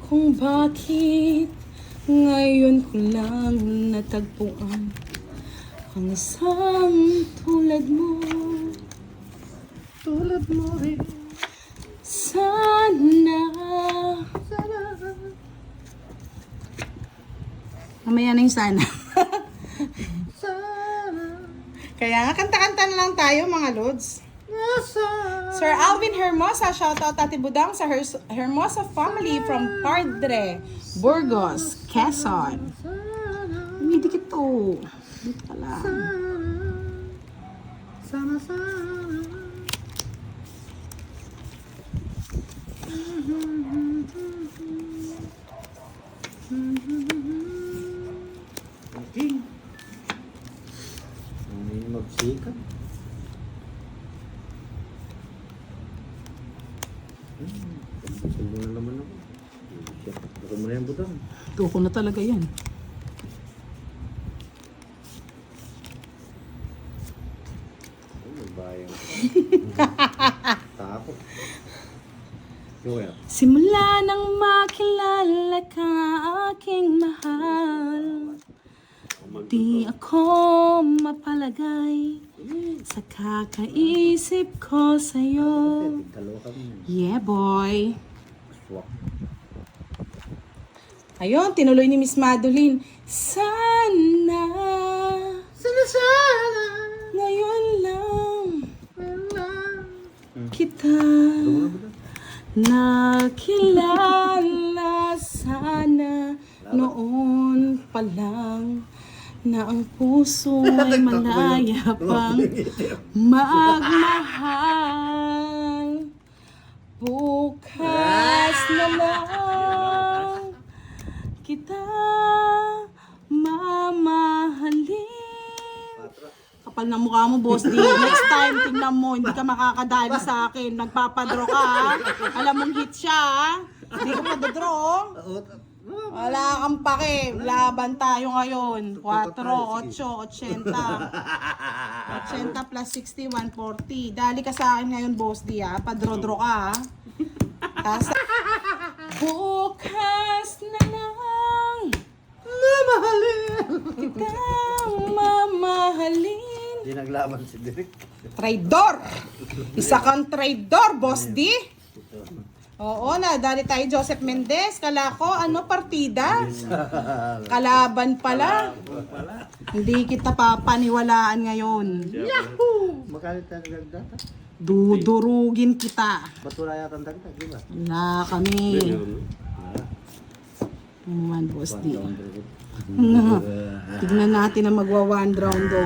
kung bakit ngayon ko lang natagpuan ang isang tulad mo. Tulad mo rin. Sana mamaya na yung sana. Kaya nga, kanta-kanta na lang tayo mga lods. Sir Alvin Hermosa, shoutout Ate Budang sa Hermosa family from Padre, Burgos, Quezon. Umidikit to. Dito ka lang. Sana. Okay. Ang magsikat. Pagbulo na naman ako. Baka mo na yung butang. Tuko na talaga yan. Nagbayang ko. Tapos. Yung Simula nang makilala ka aking mahal, di ako mapalagay sa kakaisip ko sa'yo. dalawa kami. Yeah boy. Swak. Ayun, tinuloy ni Miss Madeline. Sana ngayon lang kita nakilala, sana noon pa lang na ang puso ay malaya pang magmahal. Bukas na lang kita mamahalin. Kapal na mukha mo, boss. Next time, tingnan mo, hindi ka makakadali sa akin. Nagpapadro ka, ha? Alam mong hit siya, ha? Hindi ka padodro. Wala kang pake. Laban tayo ngayon. 4, 8, 80. 80 plus 60, 140. Dali ka sa akin ngayon, boss D, ha? Padrodro ka, ha? Tapos, bukas na lang kita mamahalin. Hindi naglaban si Derek. Traidor! Isa kang traidor, boss D. Oo, nadali tayo Joseph Mendez. Kala ko, ano, partida? Kalaban pala. Hindi kita papaniwalaan ngayon. Yahoo! Makalit tayo nagdata. Dudurugin kita. Ba't wala yata ang dagdag, di ba? Wala kami. Naman, boss D. Tignan natin na magwa 1 round do.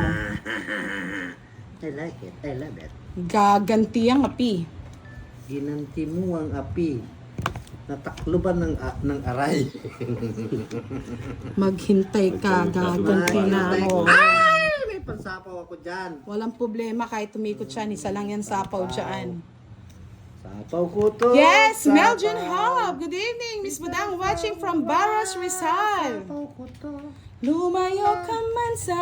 I like it. I love it. Gaganti ang api. Ginanti mo ang api. Natakloban ng aray. Maghintay ka, gaganti na ako. Ay! May pansapaw ako dyan. Walang problema kahit tumikot siya, isa lang yan sapaw dyan. Sapaw ko to. Yes, Sapaw. Melvin Hub. Good evening, Miss Budang watching from Barros, Rizal. Sapaw ko to. Lumayo ka man sa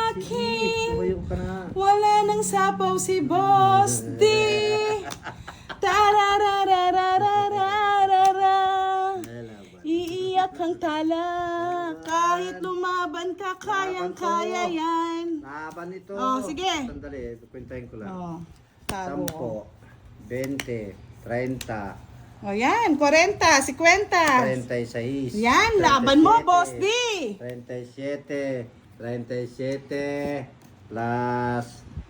akin. Tumayo ka na. Wala nang sapaw si Boss D. Tararararararara. Iiyak ang tala. Kahit lumaban ka, kayang-kaya yan. Laban ito. Oh, sige. Sandali, kwentahin ko lang. Oh, taro. 10, 20, 30, O yan, 40, 50. 36. Yan, laban mo, Boss D. 37, 37, plus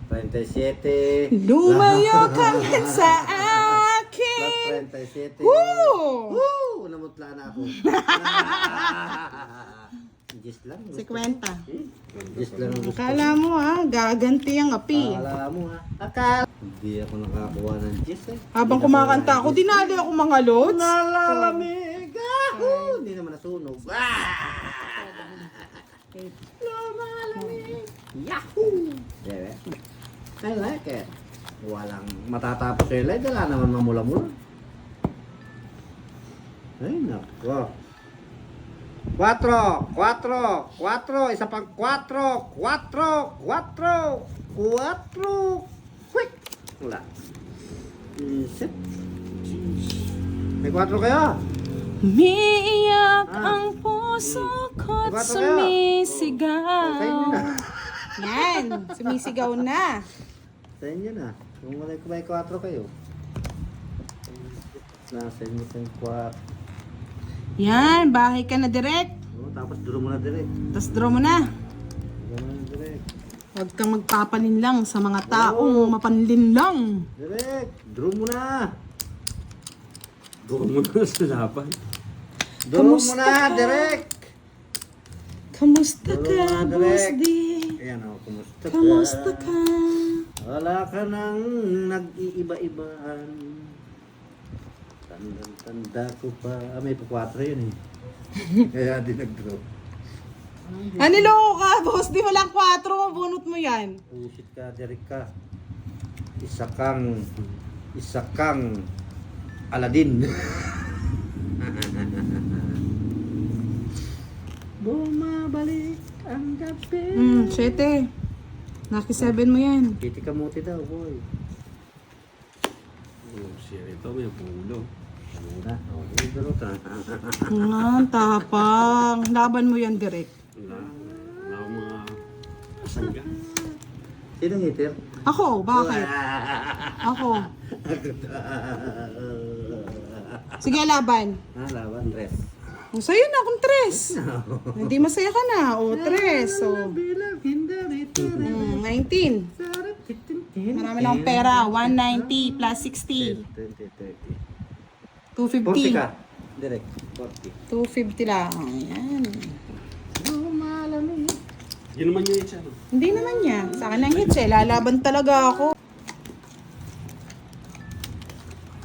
37. Lumayo ka man sa Plus akin. 37. Woo! Woo! Namutla na ako. Just lang. 50. Just lang ang gusto. Akala mo gaganti ang api. Akala mo ha. Akala. Hindi ako nakakuha ng gist eh. Habang kumakanta ako, dinali ako mga lods. Nalalamig. Ahoo! Hindi naman nasunog. Lumalamig. Yahoo! Yeah, I like it. Walang matatapos yung live. Wala naman mamula-mula. Ay, nako. 4, 4, 4, isa pang 4, 4, 4, 4, quick! Wala. Isip. May 4 kayo? Umiiyak Ah. ang puso ko't Diba, Tayo? sumisigaw. Sa inyo na. Yan, sumisigaw na. Sa inyo na. Kung may 4 kayo. Nasa inyo pa yung 4. Yan, bahay ka na direct. Oh, tapos draw mo na direct. Tapos draw mo na. Draw mo na direct. Huwag kang magpapalinlang sa mga taong mapanlinlang. Direct. Draw mo na. Draw mo na sa laban. Draw mo Kamusta na ka? direct. Kamusta Draw ka, mo na Boss direct. D? Ayan o, kumusta ka? Kamusta ka? Wala ka nang nag-iiba-ibaan. Tanda ko pa. Ah, may pa 4 yun eh. Kaya di nag-draw. Niloko ka, Boss D? Walang 4, mabunot mo yan. Pusit ka, Derek ka. Isa kang Aladdin. Bumabalik ang gabi. 7. Naki 7 mo yan. Kiti kamuti daw, boy. Oh, siya ito, may pulo. Ano na? Oh, hindi biro ta. Nga, tapang. Laban mo yan direct. Wala akong mga asangga. Sino hitter? Ako, bakit? Ako. Sige, laban. Ah, laban, rest. O, sa'yo na kung 3. Hindi masaya ka na. O, 3. So, Bilang hindarito. 19. Marami na akong pera. 190 plus 60. 20, 30. 40 250. ka. Direct. 40. 250 lang. Ayan. Lumalamig. Yun naman yung itsa, no? Hindi naman niya. Sa akin ang hits eh. Lalaban talaga ako.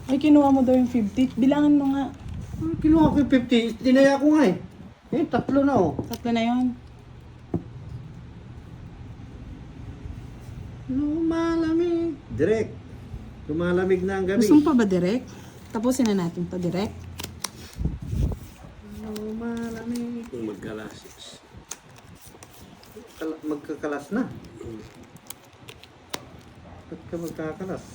Ay, kinuha mo daw yung 50. Bilangan mo nga. Kinuha ko yung 50. Tinaya ko nga eh. Eh, 3 na oh. 3 na yun. Lumalamig. Direct. Lumalamig na ang gabi. Gusto mo pa ba direct? Tapusin na natin to direct. Lumalamig. Kung magkalasis. Magkakalas na. Ba't ka magkakalas?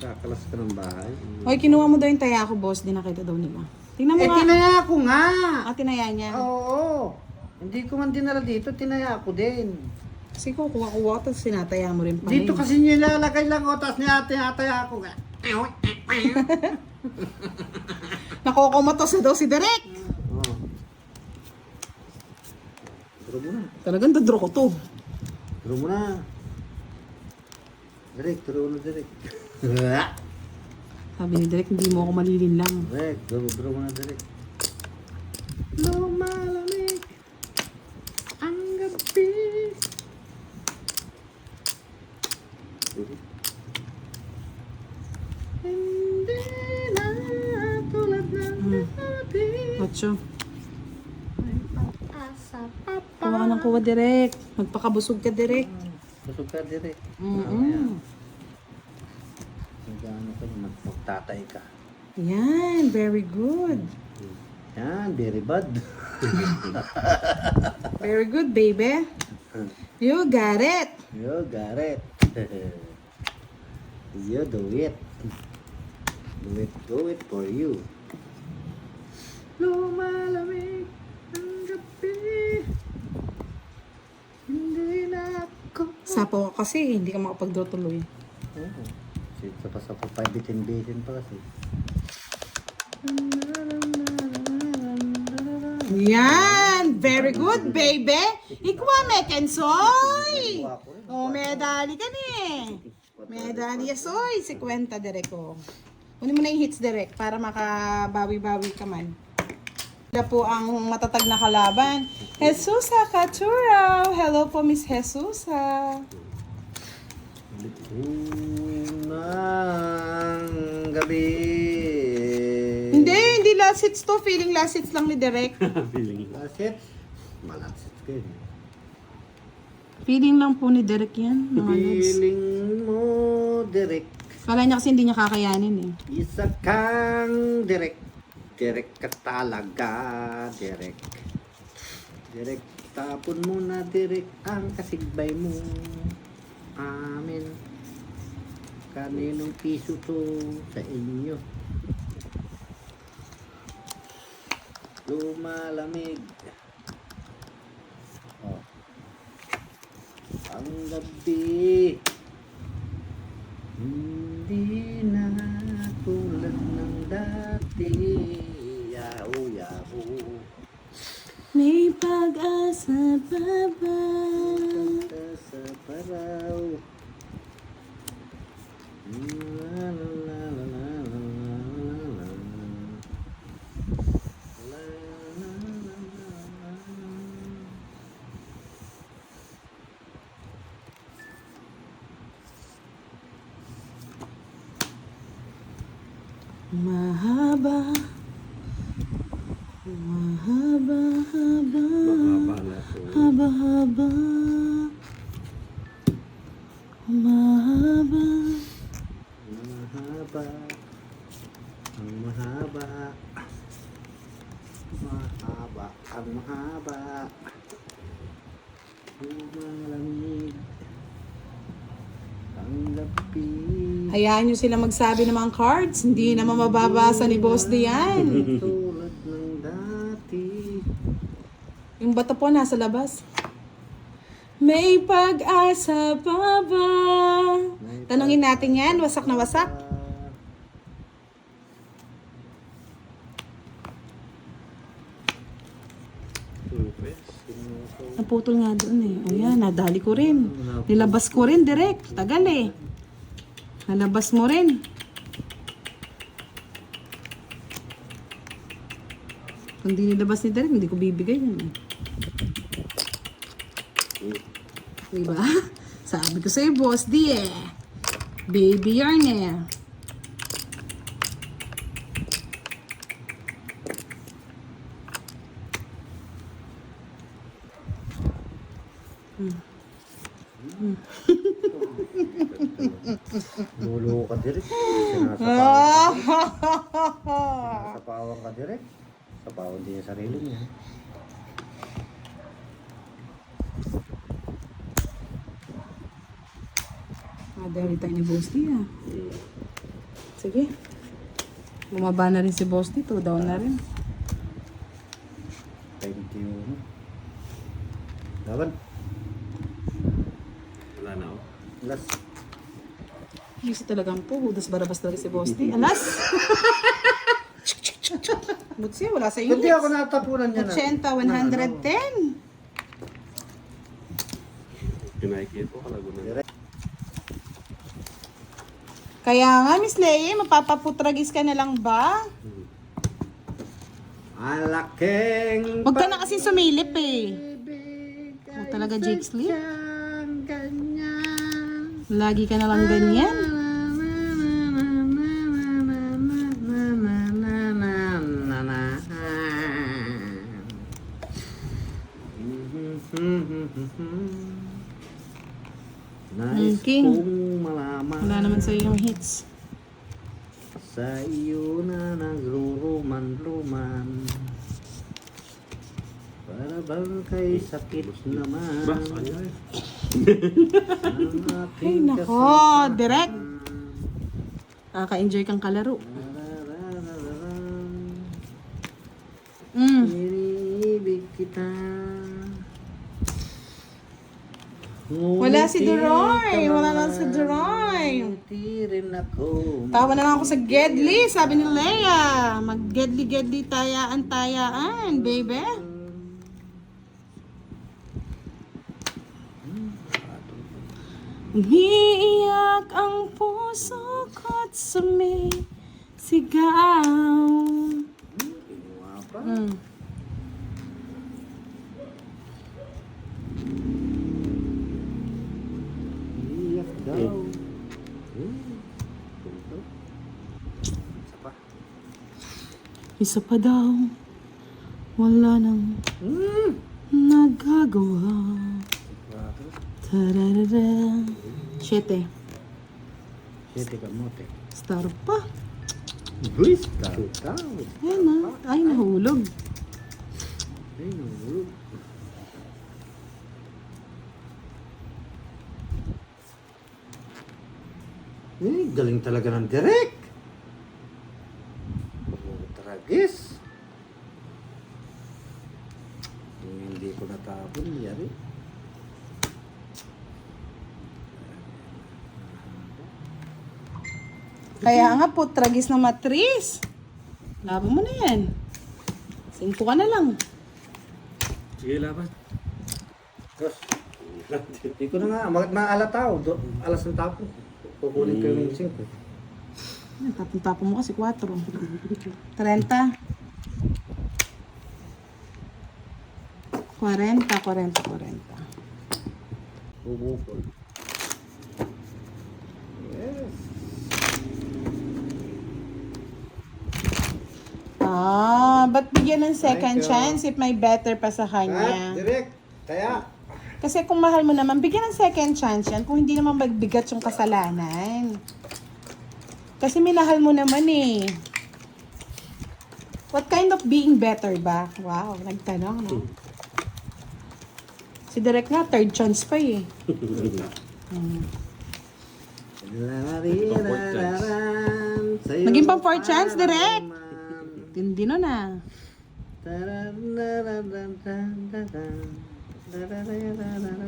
Kakalas ka ng bahay. Hoy, kinuha mo daw yung taya ko, boss. Di nakita daw nila. Tingnan mo Eh, nga. tinaya ko nga. Tinaya niya. Oo. Hindi ko man dinala dito, tinaya ko din. Kasi kukuha-kuha, tapos sinataya mo rin pa. Dito kasi nilalagay lang o, tapos ataya ko nga. Nakokomatos na daw si Derek. Oo. Draw mo na. Talagang dadro ko to. Draw mo na. Direct, draw na direct. Sabi ni Derek, hindi mo ako malilin lang. Direct, draw mo na direct. Lumalamig ang gabi. Hindi na tulad ng dati. 8. May pag-asa pa pa. Kuha ka ng kuha, Derek. Magpakabusog ka, Derek. Busog ka direct. Magano ka, magtatay ka. Yan, very good. Yan, very bad. Very good, baby. You got it. You got it. You do it. Do it for you. Lumalamig ang gabi. Hindi na ako. Sapo ka kasi, hindi ka makapag-draw tuloy. Oo. Sa pa bitin-bitin pa kasi. Yan! Very good, baby! Ikwa, Mekensoy! Oh, medali ka ni. Medali soy, 50 Derek ko. Kunin mo na yung hits, Derek, para makabawi-bawi ka man. Sila po ang matatag na kalaban. Jesusa Caturo! Hello po, Miss Jesusa. Unang gabi. Hindi last hits to. Feeling last hits lang ni Derek. Feeling. Lasit. Malasit ka yun. Feeling lang po ni Derek yan. Mga lods. Feeling mo, direct. Kala niya kasi hindi niya kakayanin eh. Isa kang direct. Direct ka talaga, direct. Direct, tapon mo na direct ang kasigbay mo. Amen. Kaninong piso to sa inyo? lumalamig. Oh. Ang gabi, hindi na tulad ng dati. Yahoo, yahoo. May pag-asa pa ba? Punta sa paraw. La, la, la, la, la, la, la, la. La, la, la, la, la. Mahaba, mahaba, haba, Mahaba na po. haba, haba, mahaba. Mahaba, ang mahaba, mahaba, ang mahaba, lumalamig, ang gabi. Hayaan nyo sila magsabi ng mga cards. Hindi naman mababasa ni Boss Dian. Tulad ng dati. Yung bato po nasa labas. May pag-asa pa ba? Tanungin natin yan. Wasak na wasak. Tupes. Naputol nga doon eh. Ayan, nadali ko rin. Nilabas ko rin direct. Tagal eh. Nalabas mo rin. Kung di nilabas ni direct, hindi ko bibigay yan eh. Diba? Sabi ko sa'yo, Boss D eh. Baby yarn eh. Lulo ka direct. Sinasapawan ka direct. Sapawan din yung sarili niya. Madali tayo ni Boss D ah. Sige. Bumaba na rin si Boss D. 2 down na rin. Thank you. Laban. Wala na, oh. Last. Easy talagang po. Hudas barabas talaga si Boss D. Alas! Butsi, wala sa Hindi inyo. ako natapunan niya na. 80, 110. Pinaikit ko, kalago na. Direct. Kaya nga, Miss Leia, mapapaputragis ka na lang ba? Ang laking Huwag ka na kasi sumilip eh. pag-ibig O talaga, Jake Sleep? siyang ganyan. Lagi ka na lang ganyan. Nais King. kong malaman Wala naman sa'yo yung hits. sa iyo na nagruruman-ruman. Para bang kay sakit naman Ba, saan yan? ang Ay, aking nako, kasamaan. direct. Nakaka-enjoy kang kalaro. Mm. Iniibig kita. Wala si Duroy. Wala lang si Duroy. Ngumiti rin ako. Tawa na lang ako sa Gedli, sabi ni Leia. Mag-Gedli-Gedli tayaan-tayaan, baby. Umiiyak ang puso ko't sumisigaw. Kinuha pa. Mm. Iyak daw. Punto. Isa pa. Isa pa daw, wala nang nagagawa. Grabe. Tararara. 7. Siyete kamote. Star pa. Luis, tao. Ayan na. Ay, nahulog. Ay, nahulog. Galing talaga ng direct. Tragis. ko natapon. Yari. Kaya nga po, tragis na matris. Laban mo na yan. 5 ka na lang. Sige, laban. Tapos, hindi ko na nga. Maalatao. Alas ng tapo. Kukunin ko yung 5. Tapon-tapon mo kasi 4. 30. 40. 40. Bubukol. Yes. Ba't bigyan ng second Thank you. chance if may better pa sa kanya? Direct. Kaya. Kasi kung mahal mo naman, bigyan ng second chance yan kung hindi naman magbigat yung kasalanan. Kasi minahal mo naman eh. What kind of being better ba? Wow, nagtanong, no? Si Direk nga, third chance pa eh. Naging pang fourth chance, Direk. Tindi nun ah.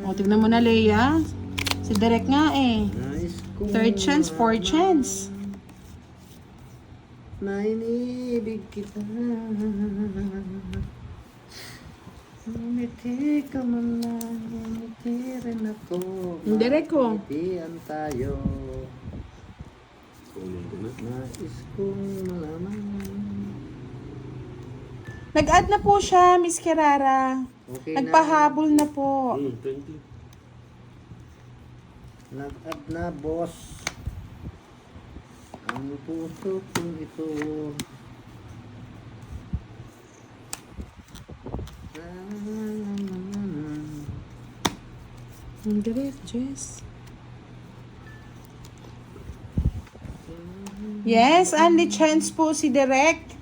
O, tignan mo na, Leia. Si Direk nga eh. Third chance, fourth chance. Na inibig kita. Umiti ka man lang, umiti rin ako. Direk ko. Umitian tayo. Kunin ko na. Nais kong malaman. Nag-add na po siya, Miss Kirara. Okay Nagpahabol na po. 20. Nag-add na, boss. Ang puso kong ito. Ang Direk, Jess. Yes, only chance po si Direk.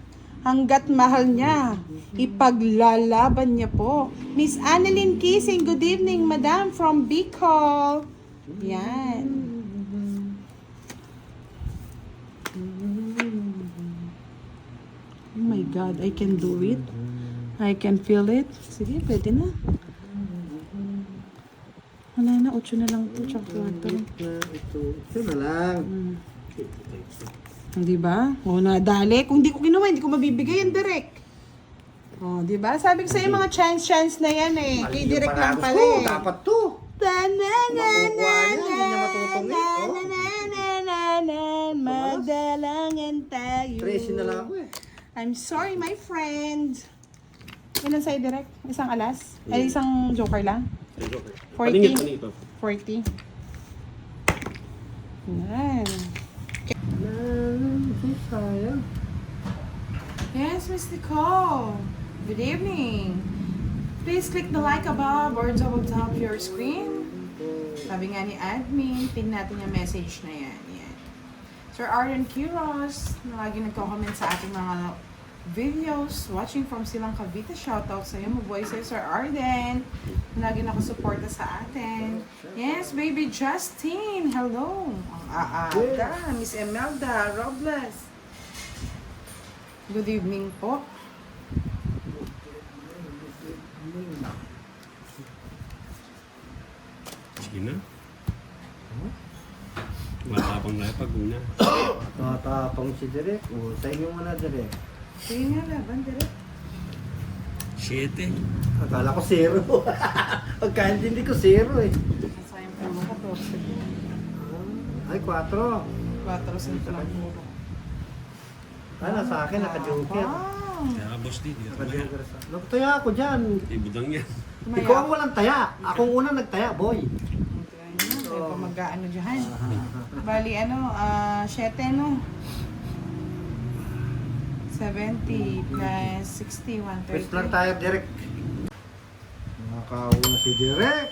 Hanggat mahal niya, ipaglalaban niya po. Miss Annalyn Kissing, good evening, Madam, from Bicol. Yan. Oh my God, I can do it. I can feel it. Sige, pwede na. Wala na, 8 na lang po, tsaka 4. Ito na lang. Di ba? O, nadali. Kung di ko ginawa, hindi ko mabibigay yan direct. O, di ba? Sabi ko sa'yo, mga chance na yan eh. Kay direct lang pala eh. Dapat to. Magdalangan tayo. 13 na lang ako eh. I'm sorry, my friend. Ilan sa'yo direct? Isang alas? Ay, isang joker lang? 40? Paningit, paningit. 40. Yan. Sayang. Yes, Miss Nicole. Good evening. Please click the like above or double tap your screen. Sabi nga ni admin, pin natin yung message na yan. Yan. Sir Arden Quiros, na lagi nagko-comment sa ating mga videos, watching from Silang Cavite. Shoutout sa iyo, mabuhay sa'yo, Sir Arden. Lagi nakasuporta sa atin. Yes, baby Justine. Hello. Ang aaga. Miss Emelda Robles. Good evening po. Sige na. Matapang na pag una. Tatapang si Direk. O, sa inyo muna Direk. Sige nga laban, direct. 7. Akala ko 0. Pagka hindi ko 0 eh. Sayang pa mo ka, perfect. Ay, 4. 4 cent lang puro. Sa akin, naka-joker. Wow. Kaya boss din. Naka-joker sa... Nagtaya ako dyan. Ibudang yan. Ikaw ang walang taya. Akong unang nagtaya, boy. Kaya pa mag-ano dyan. Bali, 7 no? 70 plus 60, 130. Pwes lang tayo, Direk. Nakakauna si Direk.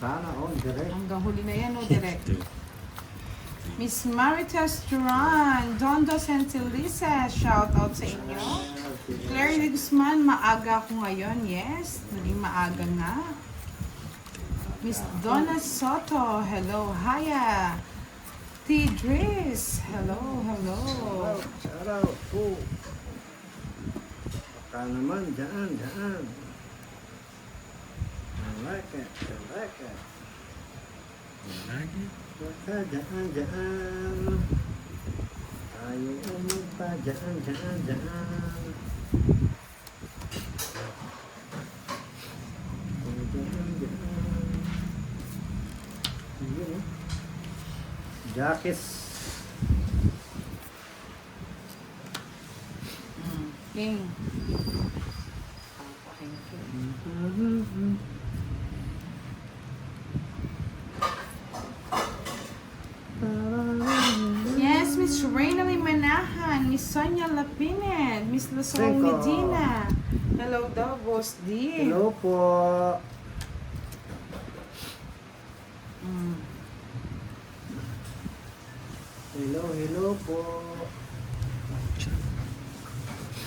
Sana, Direk. Hanggang huli na yan, direct. Miss Maritas Duran, Dondo Santilisa, shout out sa inyo. Claire de Guzman, maaga ako ngayon. Yes, naging maaga nga. Miss Donna Soto, hello, Haya. T. Dris, hello, hello. Shout out po. Baka naman, dyan. like it. I like it. Lagi. Daan-daan. Tayo ay magpa-daan-daan-daan. Jackets. King. Yes, Miss Reina Limanahan, Miss Sonia Lapined, Miss Lasong Cinco. Medina. Hello daw, Boss D. Hello po. Mm. Hello po.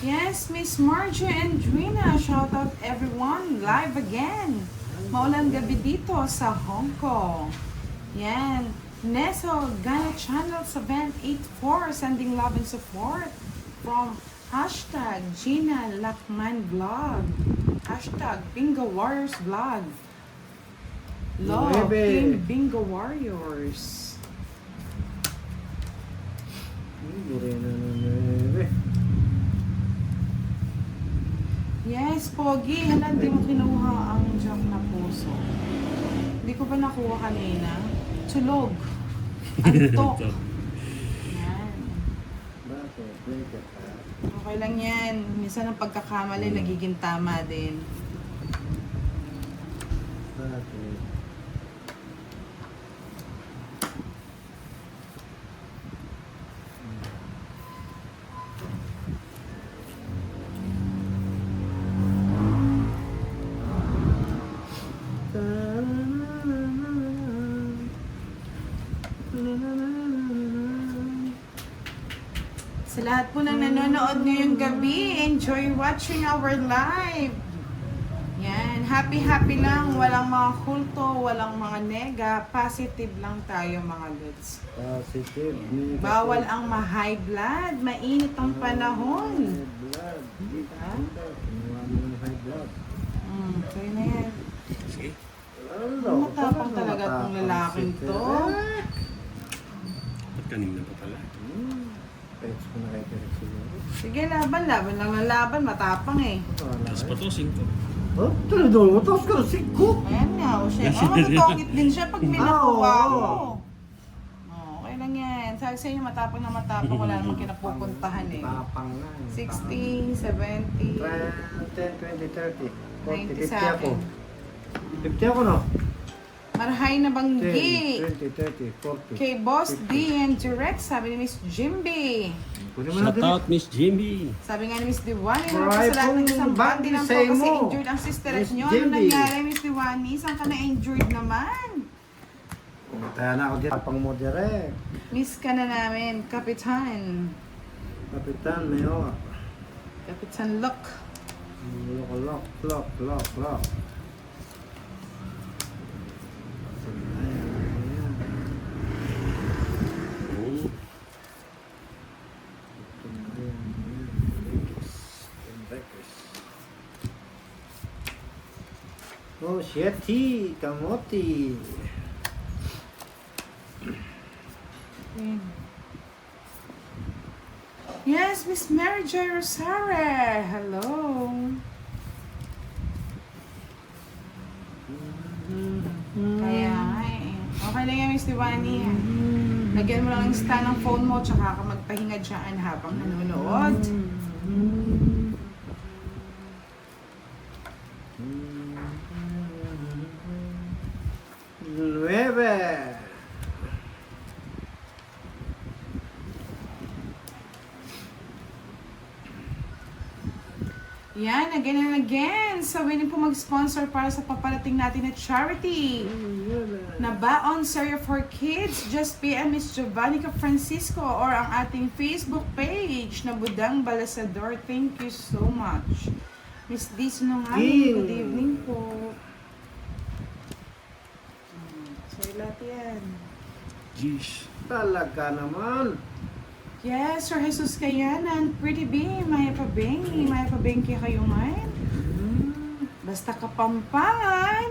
Yes, Miss Marjorie and Drina. Shout out everyone. Live again. Maulan gabi dito sa Hong Kong. Yan. Neso Gana Channel 784 sending love and support from hashtag Gina Lakman Vlog. Hashtag Bingo Warriors Vlog. Love Nueve. Team Bingo Warriors. Morena na neve. Yes, Pogi. Hala, hindi mo kinuha ang jump na puso. Hindi ko ba nakuha kanina? Tulog. Antok. Yan. Bakit? Blanket ka. Okay lang yan. Minsan ang pagkakamali, nagiging tama din. Bakit? Sa lahat po ng nanonood ngayong gabi, enjoy watching our live. Yan. Happy lang. Walang mga kulto, walang mga nega. Positive lang tayo mga lods. Positive. Negative. Bawal ang ma-high blood. Mainit ang panahon. High blood. Diba? Kinuha mo ng high blood. Kaya na yan. Sige. Ano? Matapang talaga tong lalaking to. Ba't kanina pa pala? Pets ko na kayo direct siguro. Sige, laban lang ng laban. Matapang eh. Tapos pa to, 5. Oh, talaga. Tapos ka na 5. Ayan nga, o siya. Matutongit din siya pag may nakuha Oo. ko. Okay lang yan. Sabi sa inyo, matapang na matapang. Wala namang kinapupuntahan eh. Tapang na. 60, 70. 10, 20, 30, 90 40, 50 sa ako. akin. 50 ako no? Marhay na 10, banggi. 20, 30, 40. Kay Boss D and Direct, sabi ni Miss Jimby. Kunin mo na Shout out, Miss Jimmy. Sabi nga ni Miss Diwani, Maray sa lahat ng pong isang bandi lang po bandi sa kasi imo. injured ang sisteres Miss nyo. Ano Jimby. nangyari, Miss Diwani? Saan ka na-injured naman? Pumunta na ako dito. Tapang mo direct. Miss ka na namin, Kapitan. Kapitan, mayor. Kapitan Look. Lock. Oh, Oh, Shetty, Kamote. Yes, Miss Mary Joy Rosare. Hello. Kaya nga eh. Okay lang yan, Miss Diwani. Lagyan mo lang yung stand ng phone mo tsaka ka magpahinga dyan habang nanonood. Nueve. Yan, again and again. So, willing po mag-sponsor para sa paparating natin na charity. Na Baon Seryo for Kids, just PM Miss Giovannica Francisco or ang ating Facebook page na Budang Balasador. Thank you so much. Miss D. Sunungaling, good evening po. So, lahat yan. Jeez. Talaga naman. Yes, Sir Jesus Kayanan, Pretty B, Maya Pabengki kayo ngayon. Basta Kapampangan,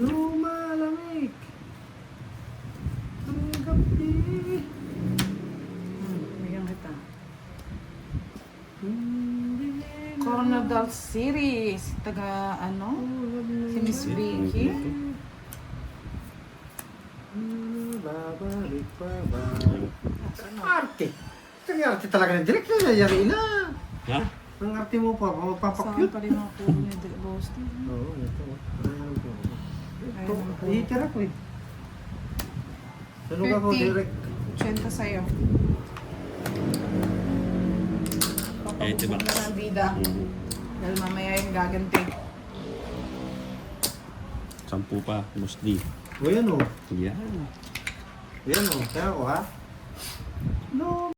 Lumalamig. Ang gabi. Bigyan kita. Hindi Coronadal Series. Taga ano? Si Miss Vicky. Babalik pa ba? Arte. Arte talaga ng direct na nangyari na. Ha? Ang arte mo pa, Saan magpapakyut. pa rin ang kulo niya, boss? Oo, ito. Ayan po. Ito, Ayan po. ihitira ko eh. Tulog ako 50. direct. 80 sa'yo. Eh, diba? Papabukod na ng bida. Mhm. Dahil mamaya yung gaganti. 10 pa, mostly. O yan o. Yan. Yan o. Kaya ko ha. No.